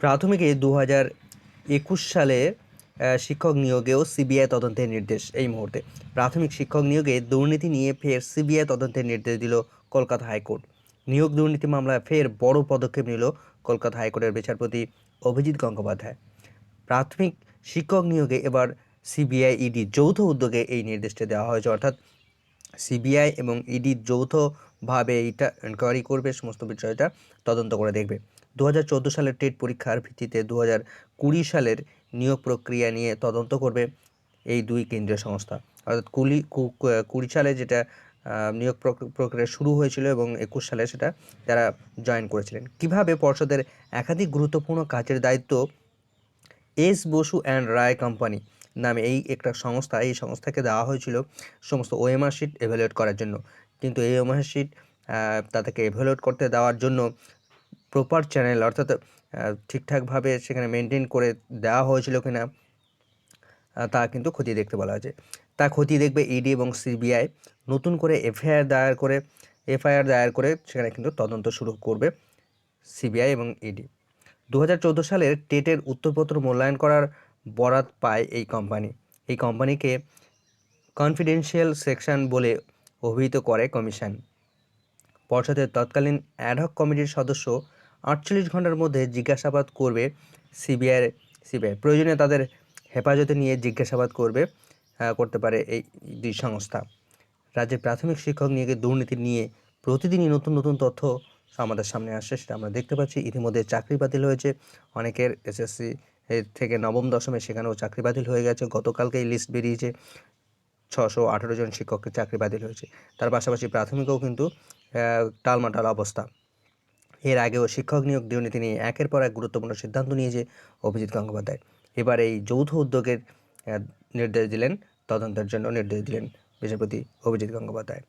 প্রাথমিকে 2021 সালে শিক্ষক নিয়োগেও সিবিআই তদন্তের নির্দেশ। এই মুহূর্তে প্রাথমিক শিক্ষক নিয়োগে দুর্নীতি নিয়ে ফের সিবিআই তদন্তের নির্দেশ দিল কলকাতা হাইকোর্ট। নিয়োগ দুর্নীতি মামলায় ফের বড় পদক্ষেপ নিল কলকাতা হাইকোর্টের বিচারপতি অভিজিৎ গঙ্গোপাধ্যায়। প্রাথমিক শিক্ষক নিয়োগে এবার সিবিআই ইডি যৌথ উদ্যোগে এই নির্দেশটি দেওয়া হয়েছে, অর্থাৎ সিবিআই এবং ইডি যৌথভাবে এইটা এনকোয়ারি করবে, সমস্ত বিষয়টা তদন্ত করে দেখবে। 2014 সালের টেট পরীক্ষার ভিত্তিতে 2020 সালের নিয়োগ প্রক্রিয়া নিয়ে তদন্ত করবে এই দুই কেন্দ্রীয় সংস্থা। অর্থাৎ 20 সালে যেটা নিয়োগ প্রক্রিয়া শুরু হয়েছিল এবং 21 সালে সেটা যারা জয়েন করেছিলেন। কিভাবে পর্ষদের একাধিক গুরুত্বপূর্ণ কাজের দায়িত্ব S Basu and Ray company নামে এই একটা সংস্থা, এই সংস্থাকে দেওয়া হয়েছিল সমস্ত ওএমআর শিট এভ্যালুয়েট করার জন্য। কিন্তু এই ওএমআর শিট তাদেরকে এভ্যালুয়েট করতে দেওয়ার জন্য প্রপার চ্যানেল, অর্থাৎ ঠিকঠাকভাবে সেখানে মেনটেন করে দেওয়া হয়েছিল কিনা তা কিন্তু খতিয়ে দেখতে বলা হয়েছে। তা খতিয়ে দেখবে ইডি এবং সিবিআই। নতুন করে এফআইআর দায়ের করে সেখানে কিন্তু তদন্ত শুরু করবে সিবিআই এবং ইডি। 2014 সালের টেটের উত্তরপত্র মূল্যায়ন করার বরাত পায় এই কোম্পানি। এই কোম্পানিকে কনফিডেন্সিয়াল সেকশন বলে অভিহিত করে কমিশন। পর্ষদের তৎকালীন অ্যাডহক কমিটির সদস্য 48 ঘন্টার মধ্যে জিজ্ঞাসাবাদ করবে সিবিআই। প্রয়োজনে তাদের হেফাজতে নিয়ে জিজ্ঞাসাবাদ করতে পারে এই দুই সংস্থা। রাজ্যের প্রাথমিক শিক্ষক নিয়োগে দুর্নীতি নিয়ে প্রতিদিনই নতুন নতুন তথ্য আমাদের সামনে আসছে, সেটা আমরা দেখতে পাচ্ছি। ইতিমধ্যে চাকরি বাতিল হয়েছে অনেকের, এসএসসি থেকে নবম দশমে সেখানেও চাকরি বাতিল হয়ে গেছে। গতকালকেই লিস্ট বেরিয়েছে, 618 জন শিক্ষকের চাকরি বাতিল হয়েছে। তার পাশাপাশি প্রাথমিকেও কিন্তু টালমাটাল অবস্থা। এর আগেও শিক্ষক নিয়োগ দুর্নীতি নিয়ে একের পর এক গুরুত্বপূর্ণ সিদ্ধান্ত নিয়েছে অভিজিৎ গঙ্গোপাধ্যায়। এবার এই যৌথ উদ্যোগের তদন্তের জন্য নির্দেশ দিলেন বিচারপতি অভিজিৎ গঙ্গোপাধ্যায়।